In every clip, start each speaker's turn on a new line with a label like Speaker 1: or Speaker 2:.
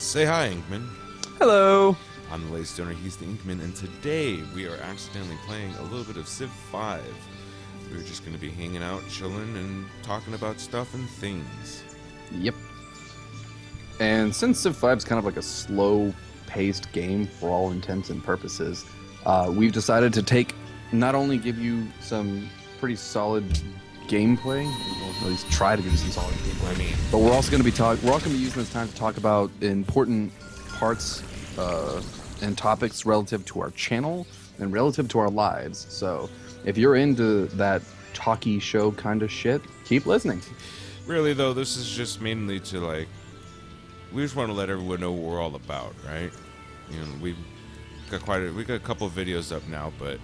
Speaker 1: Say hi, Inkman.
Speaker 2: Hello.
Speaker 1: I'm the latest donor, he's the Inkman, and today we are accidentally playing a little bit of Civ 5. We're just going to be hanging out, chilling, and talking about stuff and things.
Speaker 2: Yep. And since Civ 5 is kind of like a slow-paced game for all intents and purposes, we've decided to not only give you some pretty solid gameplay, or at least try to give you some solid gameplay, but we're also going to be using this time to talk about important parts and topics relative to our channel and relative to our lives. So if you're into that talky show kind of shit, keep listening.
Speaker 1: Really, though, this is just mainly to, we just want to let everyone know what we're all about, right? You know, we got a couple of videos up now, but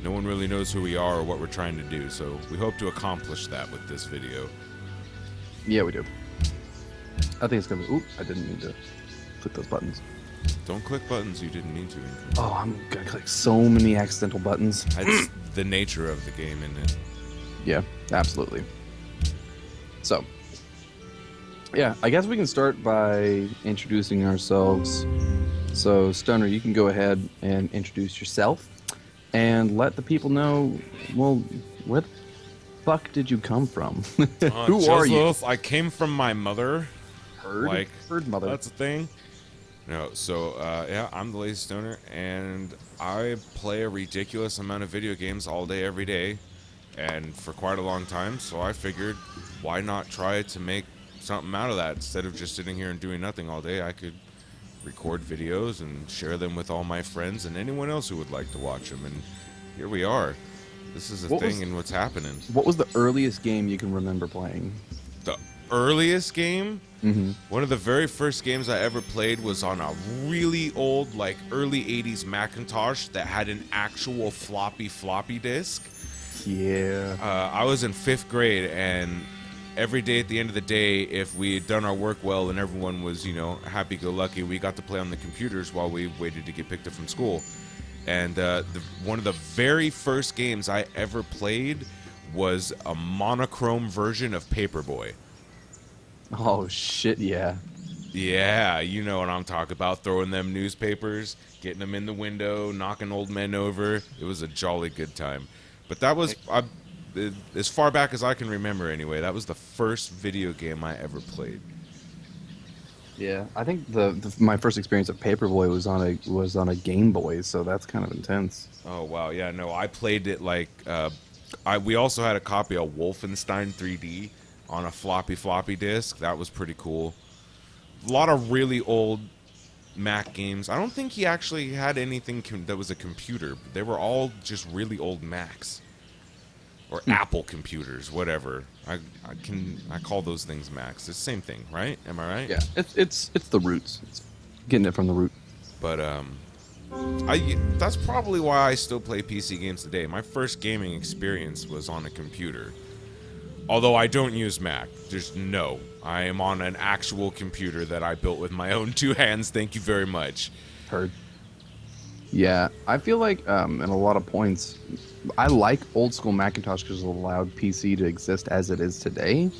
Speaker 1: no one really knows who we are or what we're trying to do, so we hope to accomplish that with this video.
Speaker 2: Yeah, we do. I think it's gonna be... Oop, I didn't mean to click those buttons.
Speaker 1: Don't click buttons you didn't mean to.
Speaker 2: Oh, I'm gonna click so many accidental buttons.
Speaker 1: That's the nature of the game, isn't it?
Speaker 2: Yeah, absolutely. So, yeah, I guess we can start by introducing ourselves. So, Stoner, you can go ahead and introduce yourself and let the people know, well, where the fuck did you come from? Who are you?
Speaker 1: I came from my mother.
Speaker 2: Herd mother.
Speaker 1: That's a thing. No, so, yeah, I'm the latest stoner, and I play a ridiculous amount of video games all day, every day, and for quite a long time, so I figured, why not try to make something out of that? Instead of just sitting here and doing nothing all day, I could record videos and share them with all my friends and anyone else who would like to watch them, and here we are. This is a thing and what's happening.
Speaker 2: What was the earliest game you can remember playing?
Speaker 1: The earliest game?
Speaker 2: Mm-hmm.
Speaker 1: One of the very first games I ever played was on a really old, early 80s Macintosh that had an actual floppy disk.
Speaker 2: Yeah.
Speaker 1: I was in 5th grade, and every day at the end of the day, if we had done our work well and everyone was, happy-go-lucky, we got to play on the computers while we waited to get picked up from school. And one of the very first games I ever played was a monochrome version of Paperboy.
Speaker 2: Oh, shit, yeah.
Speaker 1: Yeah, you know what I'm talking about. Throwing them newspapers, getting them in the window, knocking old men over. It was a jolly good time. But that was, as far back as I can remember anyway, that was the first video game I ever played.
Speaker 2: Yeah, I think my first experience of Paperboy was on a Game Boy, so that's kind of intense.
Speaker 1: Oh, wow. Yeah, no, I played it we also had a copy of Wolfenstein 3D on a floppy disk. That was pretty cool. A lot of really old Mac games. I don't think he actually had anything that was a computer. They were all just really old Macs. Or Apple computers, whatever. I call those things Macs. It's the same thing, right? Am I right?
Speaker 2: Yeah, it's the roots. It's getting it from the root.
Speaker 1: But that's probably why I still play PC games today. My first gaming experience was on a computer. Although I don't use Mac. I am on an actual computer that I built with my own 2 hands. Thank you very much.
Speaker 2: Heard. Yeah, I feel like in a lot of points, I like old school Macintosh because it allowed PC to exist as it is today.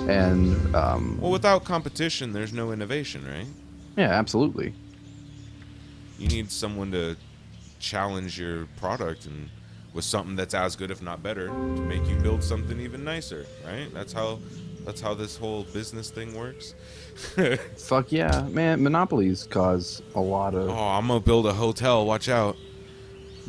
Speaker 2: And
Speaker 1: well, without competition, there's no innovation, right?
Speaker 2: Yeah, absolutely.
Speaker 1: You need someone to challenge your product and with something that's as good, if not better, to make you build something even nicer, right? That's how this whole business thing works.
Speaker 2: Fuck yeah, man! Monopolies cause a lot of.
Speaker 1: Oh, I'm gonna build a hotel. Watch out.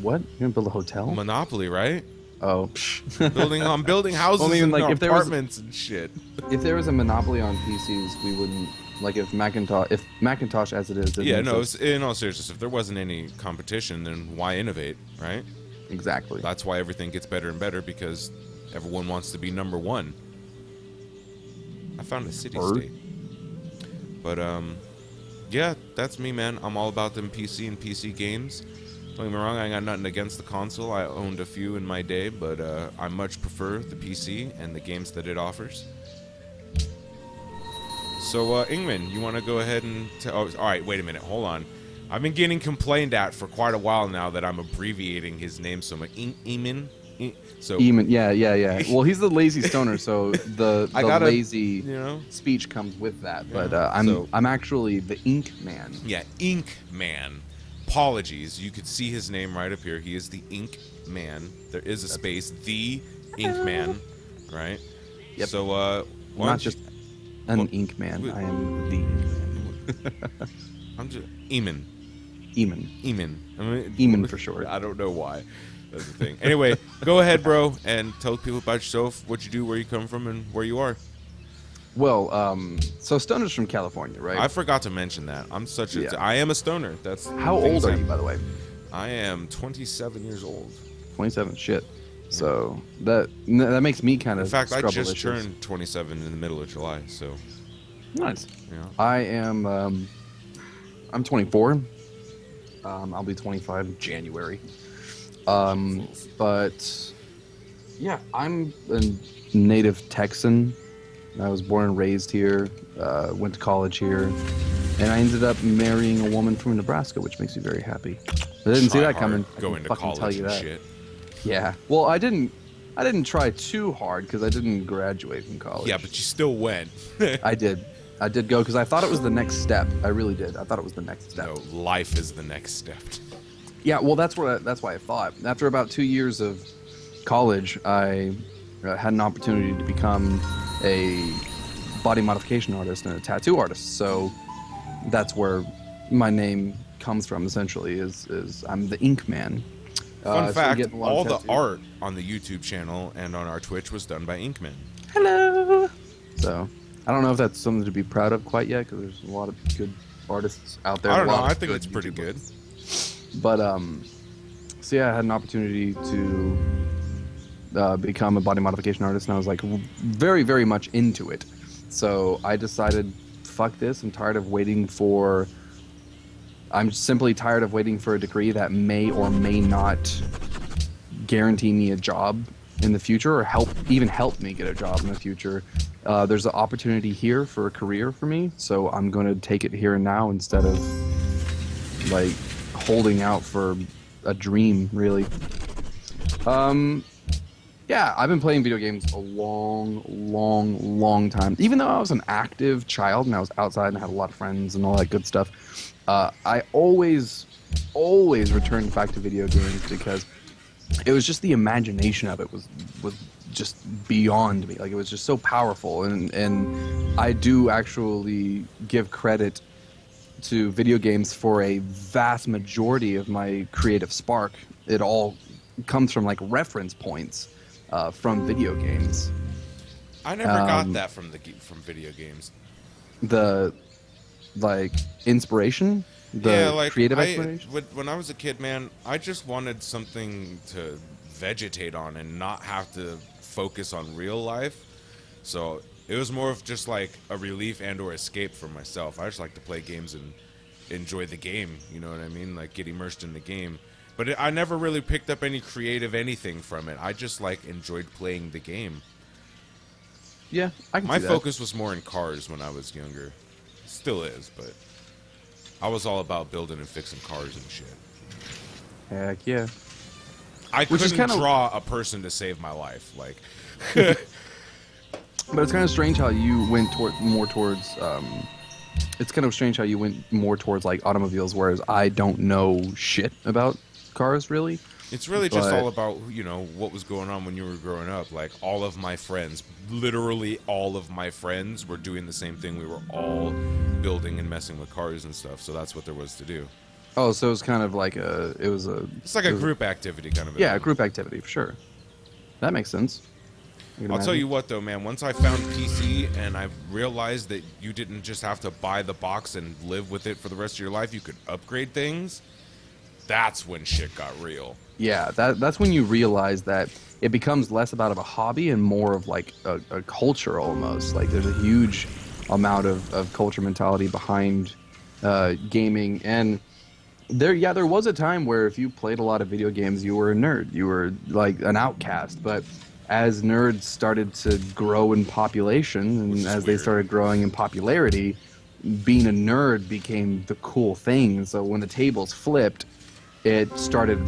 Speaker 2: What? You're gonna build a hotel?
Speaker 1: Monopoly, right?
Speaker 2: Oh,
Speaker 1: I'm building houses and
Speaker 2: if
Speaker 1: apartments and shit.
Speaker 2: If there was a monopoly on PCs, we wouldn't. Like if Macintosh as it is.
Speaker 1: Yeah, no. In all seriousness, if there wasn't any competition, then why innovate, right?
Speaker 2: Exactly.
Speaker 1: That's why everything gets better and better, because everyone wants to be number one. I found a city-state. But, yeah, that's me, man. I'm all about them PC and PC games. Don't get me wrong, I got nothing against the console. I owned a few in my day, but I much prefer the PC and the games that it offers. So, Ingman, you want to go ahead and all right, wait a minute. Hold on. I've been getting complained at for quite a while now that I'm abbreviating his name so much. Ingman? So
Speaker 2: Eamon, yeah. Well, he's the lazy stoner, so the
Speaker 1: I gotta,
Speaker 2: lazy
Speaker 1: you know,
Speaker 2: speech comes with that. But
Speaker 1: Yeah, so-
Speaker 2: I'm actually the Ink Man.
Speaker 1: yeah, Ink Man. Apologies, you could see his name right up here. He is the Ink Man. There is a space, the Ink Man, right?
Speaker 2: Yep.
Speaker 1: So
Speaker 2: I'm
Speaker 1: why
Speaker 2: not
Speaker 1: don't you-
Speaker 2: just an
Speaker 1: well,
Speaker 2: Ink Man.
Speaker 1: we-
Speaker 2: I am the Ink Man.
Speaker 1: I'm just Eamon.
Speaker 2: Eamon.
Speaker 1: Eamon. I mean,
Speaker 2: Eamon for short.
Speaker 1: I don't know why. That's the thing. Anyway, go ahead, bro, and tell people about yourself, what you do, where you come from, and where you are.
Speaker 2: Well, so Stoner's from California, right?
Speaker 1: I forgot to mention that. I'm such a.
Speaker 2: Yeah.
Speaker 1: I am a stoner. That's
Speaker 2: How
Speaker 1: things
Speaker 2: old are
Speaker 1: I-
Speaker 2: you, by the way?
Speaker 1: I am 27 years old.
Speaker 2: 27. Shit. So that makes me kind of.
Speaker 1: In fact, I just
Speaker 2: scrubblicious.
Speaker 1: turned 27 in the middle of July. So,
Speaker 2: Nice.
Speaker 1: yeah.
Speaker 2: I am. I'm 24. I'll be 25 in January. But yeah, I'm a native Texan. I was born and raised here. Went to college here, and I ended up marrying a woman from Nebraska, which makes me very happy. I didn't see
Speaker 1: Try
Speaker 2: that coming.
Speaker 1: hard
Speaker 2: I
Speaker 1: Going
Speaker 2: can
Speaker 1: to
Speaker 2: fucking
Speaker 1: college
Speaker 2: tell you
Speaker 1: and
Speaker 2: that.
Speaker 1: shit.
Speaker 2: Yeah. Well, I didn't try too hard because I didn't graduate from college.
Speaker 1: Yeah, but you still went.
Speaker 2: I did. I did go because I thought it was the next step. I really did. I thought it was the next step.
Speaker 1: No, life is the next step.
Speaker 2: Yeah, well, that's why I thought. After about 2 years of college, I had an opportunity to become a body modification artist and a tattoo artist. So that's where my name comes from. Essentially, is I'm the Ink Man.
Speaker 1: Fun
Speaker 2: so
Speaker 1: fact:
Speaker 2: getting a lot of
Speaker 1: all the
Speaker 2: tattoos.
Speaker 1: art on the YouTube channel and on our Twitch was done by Inkman.
Speaker 2: Hello. So I don't know if that's something to be proud of quite yet, because there's a lot of good artists out there.
Speaker 1: I don't
Speaker 2: a
Speaker 1: know.
Speaker 2: lot of
Speaker 1: I think
Speaker 2: good
Speaker 1: it's pretty
Speaker 2: YouTubers.
Speaker 1: good.
Speaker 2: But so yeah, I had an opportunity to become a body modification artist, and I was like very, very much into it. So I decided, fuck this. I'm simply tired of waiting for a degree that may or may not guarantee me a job in the future, or help me get a job in the future. There's an opportunity here for a career for me, so I'm going to take it here and now instead of like holding out for a dream, really. Yeah, I've been playing video games a long time. Even though I was an active child and I was outside and had a lot of friends and all that good stuff, I always returned back to video games because it was just the imagination of it was just beyond me. Like, it was just so powerful, and I do actually give credit to video games for a vast majority of my creative spark. It all comes from like reference points from video games.
Speaker 1: I never got that from video games.
Speaker 2: The like inspiration, the
Speaker 1: Yeah, like
Speaker 2: creative exploration.
Speaker 1: when I was a kid, man, I just wanted something to vegetate on and not have to focus on real life. So it was more of just like a relief and or escape for myself. I just like to play games and enjoy the game. You know what I mean? Like, get immersed in the game. But I never really picked up any creative anything from it. I just like enjoyed playing the game.
Speaker 2: Yeah, I can
Speaker 1: My
Speaker 2: see that.
Speaker 1: focus was more in cars when I was younger. Still is, but I was all about building and fixing cars and shit.
Speaker 2: Heck yeah.
Speaker 1: I
Speaker 2: Which is
Speaker 1: couldn't
Speaker 2: kinda-
Speaker 1: draw a person to save my life. Like,
Speaker 2: But it's kind of strange how you went more towards. It's kind of strange how you went more towards like automobiles, whereas I don't know shit about cars really.
Speaker 1: it's really just
Speaker 2: But-
Speaker 1: all about, you know, what was going on when you were growing up. Like, all of my friends, literally all of my friends were doing the same thing. We were all building and messing with cars and stuff. So that's what there was to do.
Speaker 2: Oh, so it was kind of like
Speaker 1: It's like a group activity kind of.
Speaker 2: Yeah, a
Speaker 1: thing.
Speaker 2: group activity for sure. That makes sense.
Speaker 1: I'll tell you what, though, man. Once I found PC and I realized that you didn't just have to buy the box and live with it for the rest of your life, you could upgrade things. That's when shit got real.
Speaker 2: Yeah, that's when you realize that it becomes less about of a hobby and more of like a culture almost. Like, there's a huge amount of culture mentality behind gaming. And there was a time where if you played a lot of video games, you were a nerd. You were like an outcast. But as nerds started to grow in population and
Speaker 1: is
Speaker 2: as they
Speaker 1: weird.
Speaker 2: started growing in popularity, being a nerd became the cool thing. So when the tables flipped, it started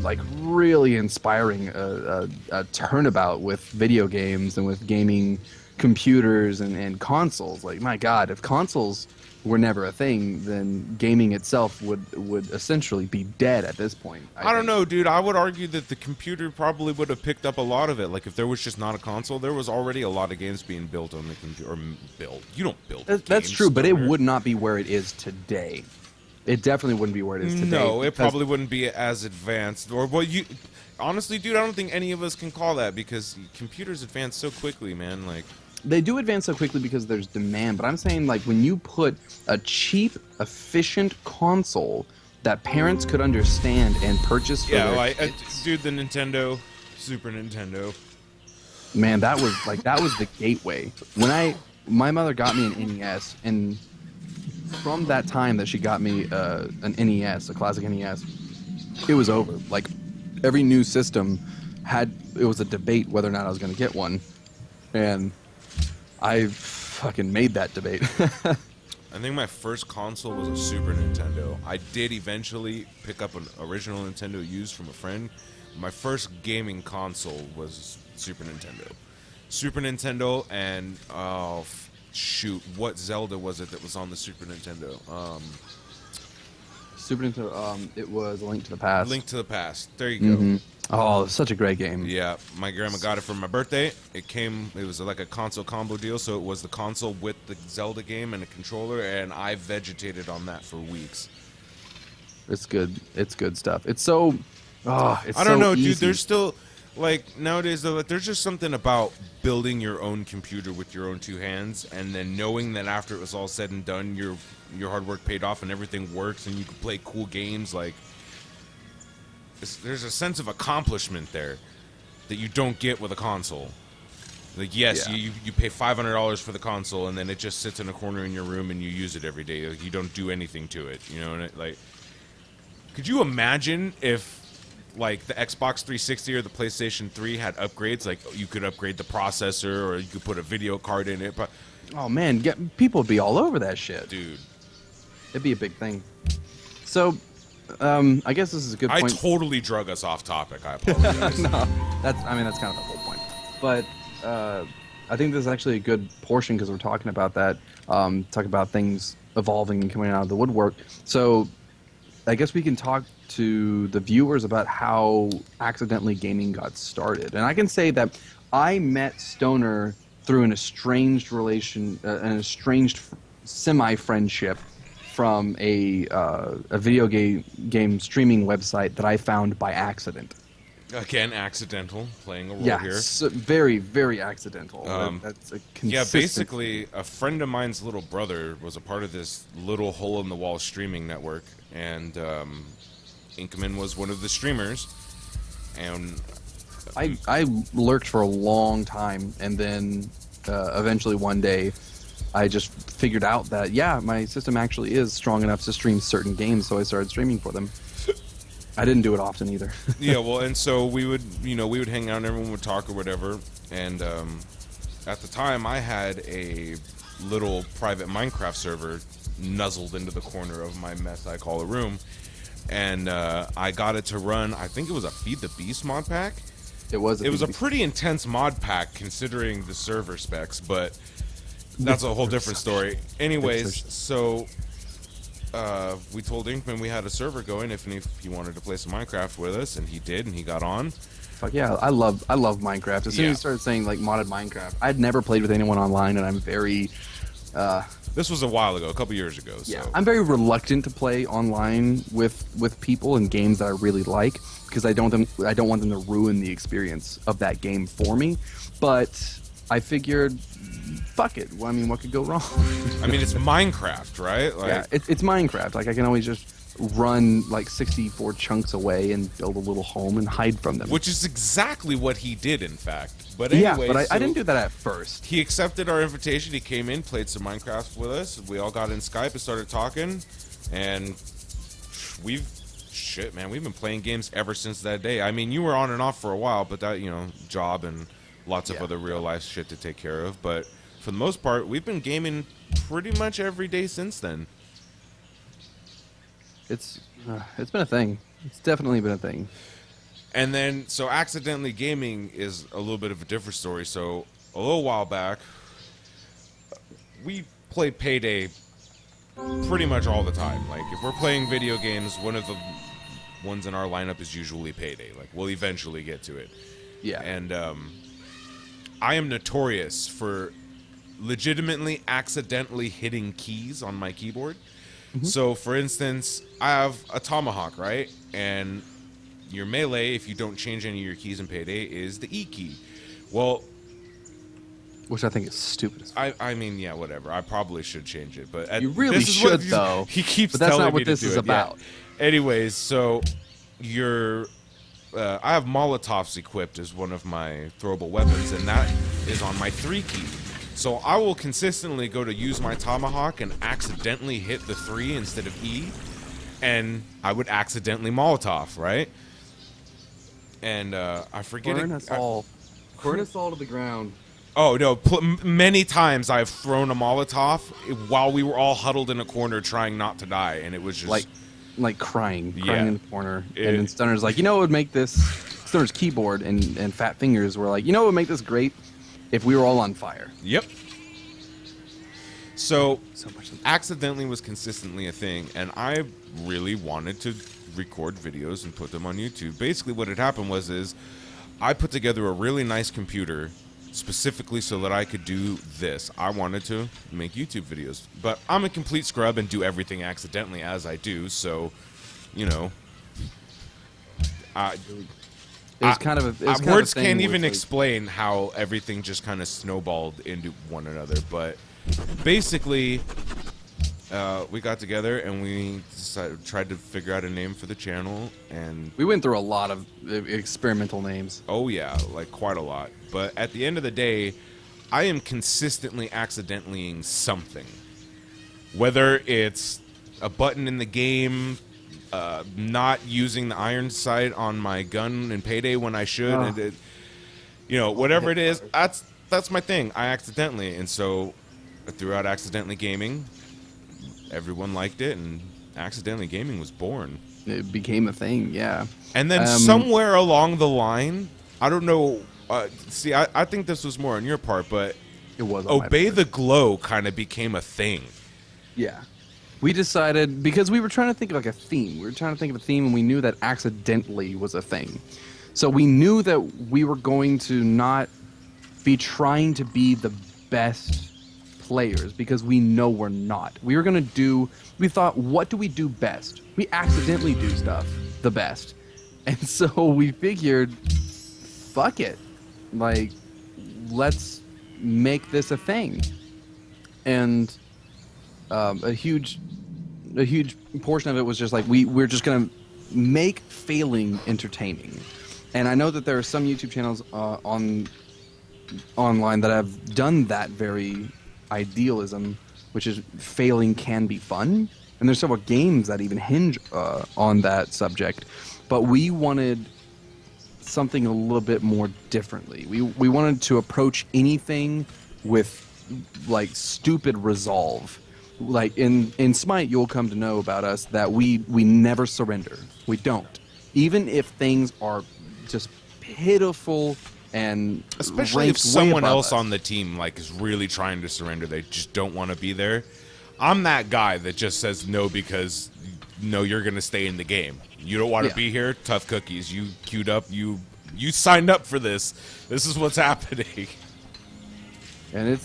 Speaker 2: like really inspiring a turnabout with video games and with gaming computers and consoles. Like, my God, if consoles were never a thing, then gaming itself would essentially be dead at this point.
Speaker 1: I don't
Speaker 2: think.
Speaker 1: know, dude. I would argue that the computer probably would have picked up a lot of it. Like, if there was just not a console, there was already a lot of games being built on the computer. Or build. You don't build
Speaker 2: That's
Speaker 1: games,
Speaker 2: true, but it
Speaker 1: Stoner.
Speaker 2: would not be where it is today. It definitely wouldn't be where it is today.
Speaker 1: No, it
Speaker 2: because-
Speaker 1: probably wouldn't be as advanced. Or, well, you... Honestly, dude, I don't think any of us can call that because computers advance so quickly, man. Like...
Speaker 2: They do advance so quickly because there's demand, but I'm saying, like, when you put a cheap, efficient console that parents could understand and purchase for
Speaker 1: Yeah,
Speaker 2: their
Speaker 1: like,
Speaker 2: kids,
Speaker 1: dude, the Nintendo, Super Nintendo.
Speaker 2: man, that was the gateway. When my mother got me an NES, and from that time that she got me an NES, a classic NES, it was over. Like, every new system it was a debate whether or not I was going to get one, and I fucking made that debate.
Speaker 1: I think my first console was a Super Nintendo. I did eventually pick up an original Nintendo used from a friend. My first gaming console was Super Nintendo. Super Nintendo and, shoot, what Zelda was it that was on the Super Nintendo?
Speaker 2: Super Nintendo, it was A Link to the Past.
Speaker 1: Link to the Past. There you go.
Speaker 2: Oh, such a great game.
Speaker 1: Yeah, my grandma got it for my birthday. It was like a console combo deal, so it was the console with the Zelda game and a controller, and I vegetated on that for weeks.
Speaker 2: It's good. It's good stuff. It's so. Oh, it's
Speaker 1: I don't
Speaker 2: so
Speaker 1: know,
Speaker 2: easy.
Speaker 1: dude. There's still, like, nowadays, though, like, there's just something about building your own computer with your own two hands, and then knowing that after it was all said and done, your hard work paid off and everything works, and you can play cool games, like... There's a sense of accomplishment there that you don't get with a console. Like, yes,
Speaker 2: Yeah.
Speaker 1: you pay $500 for the console, and then it just sits in a corner in your room, and you use it every day. Like, you don't do anything to it, you know. And like, could you imagine if, like, the Xbox 360 or the PlayStation 3 had upgrades? Like, you could upgrade the processor, or you could put a video card in it. But,
Speaker 2: Oh man, people would be all over that shit.
Speaker 1: dude,
Speaker 2: It'd be a big thing. So, I guess this is a good
Speaker 1: I
Speaker 2: point.
Speaker 1: totally drug us off topic. I apologize.
Speaker 2: No, that's kind of the whole point. But I think this is actually a good portion because we're talking about that. Talk about things evolving and coming out of the woodwork. So I guess we can talk to the viewers about how accidentally gaming got started. And I can say that I met Stoner through an estranged semi-friendship from a video game streaming website that I found by accident.
Speaker 1: Again, accidental, playing a role
Speaker 2: Yeah,
Speaker 1: here.
Speaker 2: so very, very accidental. That's a consistent.
Speaker 1: Yeah, basically, a friend of mine's little brother was a part of this little hole-in-the-wall streaming network, and Inkman was one of the streamers, and
Speaker 2: I lurked for a long time, and then eventually one day I just figured out that, yeah, my system actually is strong enough to stream certain games, so I started streaming for them. I didn't do it often either.
Speaker 1: yeah, well, and so we would hang out and everyone would talk or whatever, and at the time I had a little private Minecraft server nuzzled into the corner of my mess I call a room, and I got it to run, I think it was a Feed the Beast mod pack.
Speaker 2: It was
Speaker 1: a pretty intense mod pack considering the server specs, but that's a whole different story. Anyways, so we told Inkman we had a server going if he wanted to play some Minecraft with us, and he did, and he got on.
Speaker 2: Fuck yeah, I love Minecraft. As soon as you started saying like modded Minecraft, I'd never played with anyone online, and I'm very
Speaker 1: This was a while ago, a couple years ago. So.
Speaker 2: yeah, I'm very reluctant to play online with people in games that I really like because I don't want them to ruin the experience of that game for me. But I figured, fuck it. Well, I mean, what could go wrong?
Speaker 1: I mean, it's Minecraft, right? Like,
Speaker 2: Yeah, it's Minecraft. Like, I can always just run like 64 chunks away and build a little home and hide from them.
Speaker 1: which is exactly what he did, in fact. But
Speaker 2: yeah,
Speaker 1: anyway,
Speaker 2: but I
Speaker 1: so
Speaker 2: didn't do that at first.
Speaker 1: he accepted our invitation. He came in, played some Minecraft with us. We all got in Skype and started talking, and we've been playing games ever since that day. I mean, you were on and off for a while, but that, job and lots of
Speaker 2: Yeah.
Speaker 1: other real life shit to take care of. But for the most part, we've been gaming pretty much every day since then.
Speaker 2: It's been a thing. It's definitely been a thing.
Speaker 1: And then, so accidentally gaming is a little bit of a different story. So a little while back, we play Payday pretty much all the time. Like, if we're playing video games, one of the ones in our lineup is usually Payday. Like, we'll eventually get to it.
Speaker 2: Yeah.
Speaker 1: And I am notorious for legitimately accidentally hitting keys on my keyboard. So, for instance, I have a tomahawk, right? And your melee, if you don't change any of your keys in Payday, is the E key. Well,
Speaker 2: Which I think is stupid as fuck.
Speaker 1: I mean, yeah, whatever. I probably should change it, but
Speaker 2: You really
Speaker 1: this is what
Speaker 2: should, though.
Speaker 1: He keeps
Speaker 2: But that's
Speaker 1: telling
Speaker 2: not what
Speaker 1: me to
Speaker 2: this
Speaker 1: do
Speaker 2: is
Speaker 1: it. Yeah.
Speaker 2: about.
Speaker 1: Anyways, so I have Molotovs equipped as one of my throwable weapons, and that is on my 3 key. So I will consistently go to use my tomahawk and accidentally hit the 3 instead of E, and I would accidentally Molotov, right? And I forget
Speaker 2: Burn
Speaker 1: it.
Speaker 2: us all. Burn us all to the ground.
Speaker 1: Oh no! Many times I've thrown a Molotov while we were all huddled in a corner trying not to die, and it was just
Speaker 2: Like crying
Speaker 1: Yeah.
Speaker 2: in the corner. And then Stunner's like, you know what would make this... Stunner's keyboard and Fat Fingers were like, you know what would make this great? If we were all on fire.
Speaker 1: Yep. So
Speaker 2: So much.
Speaker 1: accidentally was consistently a thing, and I really wanted to record videos and put them on YouTube. Basically what had happened is I put together a really nice computer specifically so that I could do this. I wanted to make YouTube videos, but I'm a complete scrub and do everything accidentally as I do, so, you know,
Speaker 2: It was kind of a... It was kind of
Speaker 1: words
Speaker 2: a thing
Speaker 1: can't
Speaker 2: where
Speaker 1: even
Speaker 2: it's like-
Speaker 1: explain how everything just kind of snowballed into one another. But basically, we got together and we tried to figure out a name for the channel. And
Speaker 2: We went through a lot of experimental names.
Speaker 1: oh yeah, like quite a lot. But at the end of the day, I am consistently accidentally something. Whether it's a button in the game, not using the iron sight on my gun in Payday when I should, and it, you know, whatever it is, that's my thing. I accidentally, and so I threw out accidentally gaming. Everyone liked it, and accidentally gaming was born.
Speaker 2: It became a thing, yeah.
Speaker 1: And then somewhere along the line, I don't know. See, I think this was more on your part, but
Speaker 2: It was on my
Speaker 1: Obey
Speaker 2: part.
Speaker 1: the Glow kind of became a thing.
Speaker 2: Yeah. We decided, because we were trying to think of like a theme. We were trying to think of a theme, and we knew that accidentally was a thing. So we knew that we were going to not be trying to be the best players, because we know we're not. We were going to do, we thought, what do we do best? We accidentally do stuff the best. And so we figured, fuck it. Like, let's make this a thing. And a huge portion of it was just like we're just gonna make failing entertaining. And I know that there are some YouTube channels online that have done that very idealism, which is failing can be fun. And there's several games that even hinge on that subject. But we wanted something a little bit more differently. We wanted to approach anything with like stupid resolve. Like in Smite, you'll come to know about us that we never surrender. We don't. Even if things are just pitiful and
Speaker 1: Especially if
Speaker 2: ranked way
Speaker 1: someone
Speaker 2: above
Speaker 1: else
Speaker 2: us.
Speaker 1: on the team like is really trying to surrender, they just don't want to be there. I'm that guy that just says no because no, you're gonna stay in the game. You don't want to
Speaker 2: Yeah.
Speaker 1: be here. Tough cookies. You queued up. You signed up for this. This is what's happening.
Speaker 2: And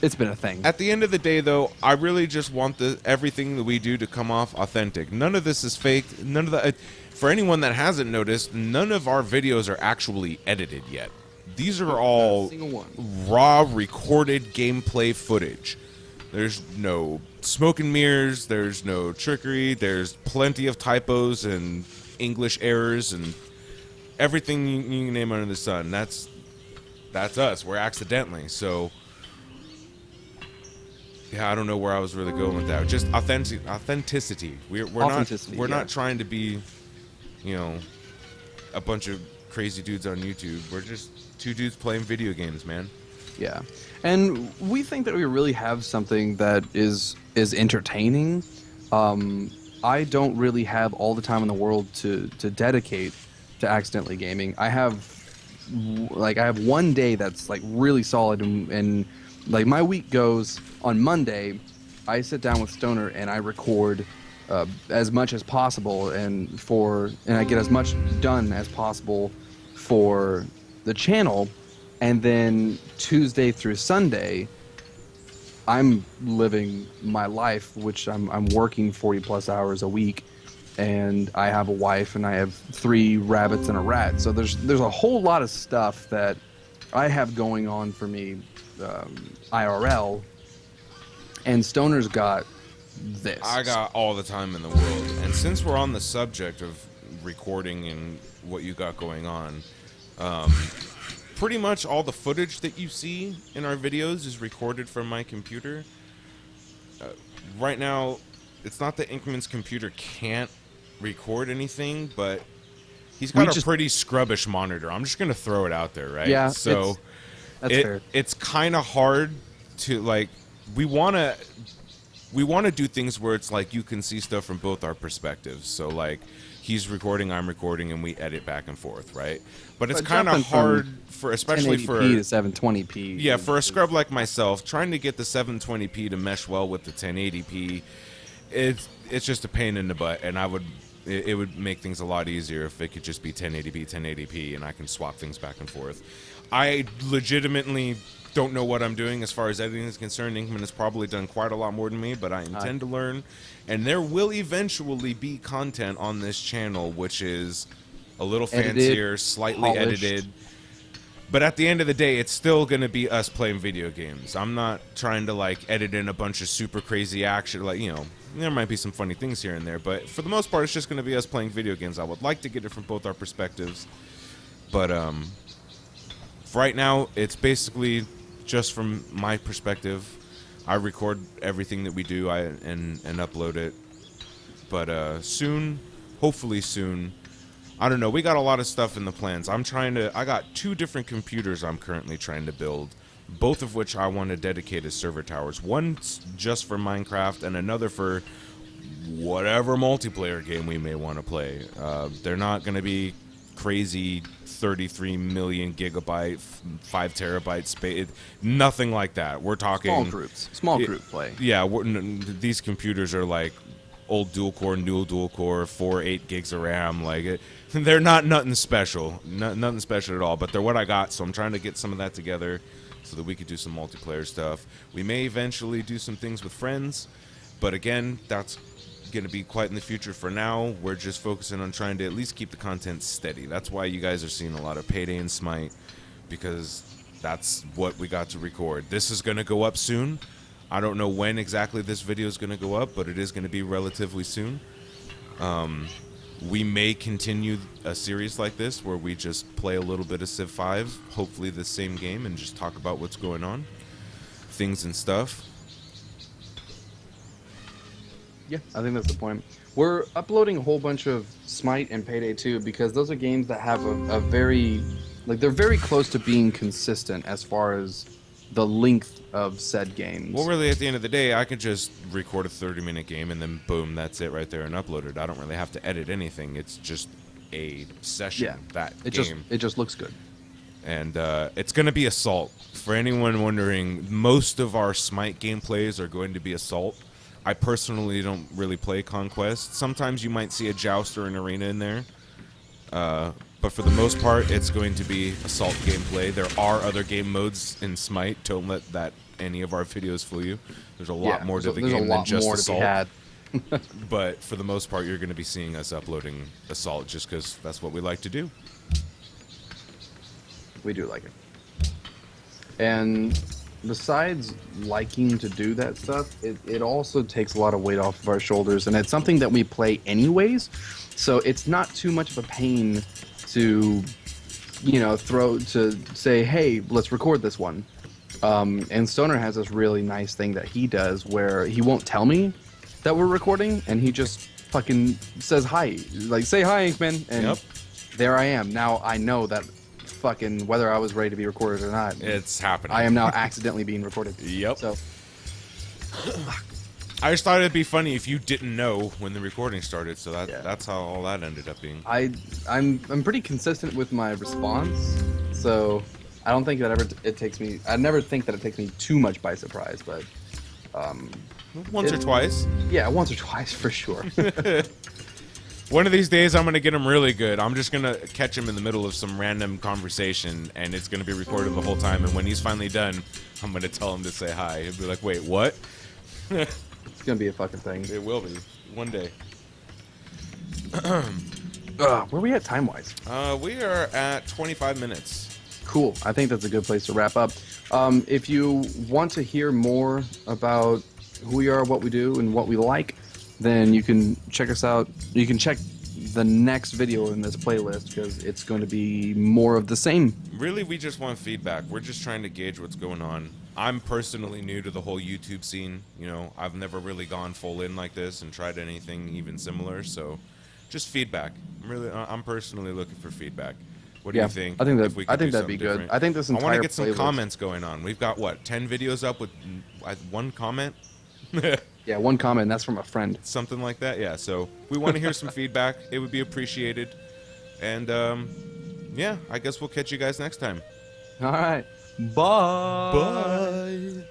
Speaker 2: it's been a thing.
Speaker 1: At the end of the day, though, I really just want everything that we do to come off authentic. None of this is fake. None of that. For anyone that hasn't noticed, none of our videos are actually edited yet. These are all
Speaker 2: single one.
Speaker 1: raw, recorded gameplay footage. There's no smoke and mirrors. There's no trickery. There's plenty of typos and English errors and everything you can name under the sun. That's us. We're accidentally. So, yeah, I don't know where I was really going with that. Just authenticity. We're
Speaker 2: Authenticity,
Speaker 1: not
Speaker 2: yeah.
Speaker 1: trying to be, you know, a bunch of crazy dudes on YouTube. We're just two dudes playing video games, man.
Speaker 2: Yeah, and we think that we really have something that is entertaining, I don't really have all the time in the world to dedicate to accidentally gaming. I have one day that's like really solid, and like my week goes on Monday. I sit down with Stoner and I record as much as possible, and I get as much done as possible for the channel, and then Tuesday through Sunday I'm living my life, which I'm working 40 plus hours a week, and I have a wife and I have 3 rabbits and a rat. So there's a whole lot of stuff that I have going on for me, IRL, and Stoner's got this.
Speaker 1: I got all the time in the world. And since we're on the subject of recording and what you got going on, pretty much all the footage that you see in our videos is recorded from my computer. Right now, it's not that Inkman's computer can't record anything, but he's got a pretty scrubbish monitor. I'm just going to throw it out there, right?
Speaker 2: Yeah,
Speaker 1: so
Speaker 2: that's fair.
Speaker 1: It's kind of hard to, like, we want to do things where it's like you can see stuff from both our perspectives. So, like, he's recording, I'm recording, and we edit back and forth, right? But it's kind of hard for, especially
Speaker 2: 1080p
Speaker 1: for
Speaker 2: to 720p.
Speaker 1: Yeah, for a scrub like myself, trying to get the 720p to mesh well with the 1080p, it's just a pain in the butt, and it would make things a lot easier if it could just be 1080p, and I can swap things back and forth. I legitimately don't know what I'm doing as far as editing is concerned. Inkman has probably done quite a lot more than me, but I intend to learn, and there will eventually be content on this channel which is a little fancier, slightly
Speaker 2: polished.
Speaker 1: edited. But at the end of the day, it's still going to be us playing video games. I'm not trying to, like, edit in a bunch of super crazy action. Like, you know, there might be some funny things here and there. But for the most part, it's just going to be us playing video games. I would like to get it from both our perspectives. But right now, it's basically just from my perspective. I record everything that we do and upload it. But soon, hopefully soon, I don't know. We got a lot of stuff in the plans. I got 2 different computers I'm currently trying to build, both of which I want to dedicate as server towers. One's just for Minecraft and another for whatever multiplayer game we may want to play. They're not going to be crazy 33 million gigabyte, 5 terabyte space, nothing like that. We're talking
Speaker 2: small group play.
Speaker 1: Yeah, these computers are like old dual core, 4, 8 gigs of RAM. Like they're not nothing special, nothing special at all. But they're what I got, so I'm trying to get some of that together so that we could do some multiplayer stuff. We may eventually do some things with friends, but again, that's going to be quite in the future. For now, we're just focusing on trying to at least keep the content steady. That's why you guys are seeing a lot of Payday and Smite, because that's what we got to record. This is going to go up soon. I don't know when exactly this video is going to go up, but it is going to be relatively soon. We may continue a series like this where we just play a little bit of Civ 5, hopefully the same game, and just talk about what's going on, things and stuff.
Speaker 2: Yeah, I think that's the point. We're uploading a whole bunch of Smite and Payday 2 because those are games that have a very, like, they're very close to being consistent as far as the length of said games.
Speaker 1: Well, really, at the end of the day, I could just record a 30-minute game and then boom, that's it right there and upload it. I don't really have to edit anything. It's just a session.
Speaker 2: Yeah, it just looks good.
Speaker 1: And it's going to be Assault. For anyone wondering, most of our Smite gameplays are going to be Assault. I personally don't really play Conquest. Sometimes you might see a Joust or an Arena in there. But for the most part, it's going to be Assault gameplay. There are other game modes in Smite. Don't let any of our videos fool you. There's a lot more to the game than just Assault. But for the most part, you're going to be seeing us uploading Assault just because that's what we like to do.
Speaker 2: We do like it. And besides liking to do that stuff, it also takes a lot of weight off of our shoulders, and it's something that we play anyways. So it's not too much of a pain to, to say, hey, let's record this one. And Stoner has this really nice thing that he does where he won't tell me that we're recording, and he just fucking says hi. Like, say hi, Inkman, and there I am. Now I know that fucking whether I was ready to be recorded or not,
Speaker 1: it's happening.
Speaker 2: I am now accidentally being recorded.
Speaker 1: Yep.
Speaker 2: So
Speaker 1: I just thought it'd be funny if you didn't know when the recording started, so
Speaker 2: Yeah.
Speaker 1: that's how all that ended up being.
Speaker 2: I'm pretty consistent with my response, so I don't think that it takes me. I never think that it takes me too much by surprise, but
Speaker 1: Once or twice.
Speaker 2: yeah, once or twice for sure.
Speaker 1: One of these days, I'm gonna get him really good. I'm just gonna catch him in the middle of some random conversation, and it's gonna be recorded the whole time. And when he's finally done, I'm gonna tell him to say hi. He'll be like, "Wait, what?"
Speaker 2: It's gonna be a fucking thing.
Speaker 1: It will be one day.
Speaker 2: Where we at time wise?
Speaker 1: We are at 25 minutes.
Speaker 2: Cool. I think that's a good place to wrap up. If you want to hear more about who we are, what we do, and what we like, then you can check us out. You can check the next video in this playlist because it's going to be more of the same.
Speaker 1: Really, we just want feedback. We're just trying to gauge what's going on. I'm personally new to the whole YouTube scene. You know, I've never really gone full in like this and tried anything even similar. So, just feedback. I'm personally looking for feedback. What do you think?
Speaker 2: I think
Speaker 1: if we could do
Speaker 2: that'd be
Speaker 1: something
Speaker 2: good.
Speaker 1: different?
Speaker 2: I think this
Speaker 1: I want
Speaker 2: entire
Speaker 1: to get some
Speaker 2: playlist-
Speaker 1: comments going on. We've got what, 10 videos up with one comment?
Speaker 2: Yeah, one comment. That's from a friend.
Speaker 1: Something like that. Yeah. So we want to hear some feedback. It would be appreciated. And yeah, I guess we'll catch you guys next time.
Speaker 2: All right. Bye.
Speaker 1: Bye.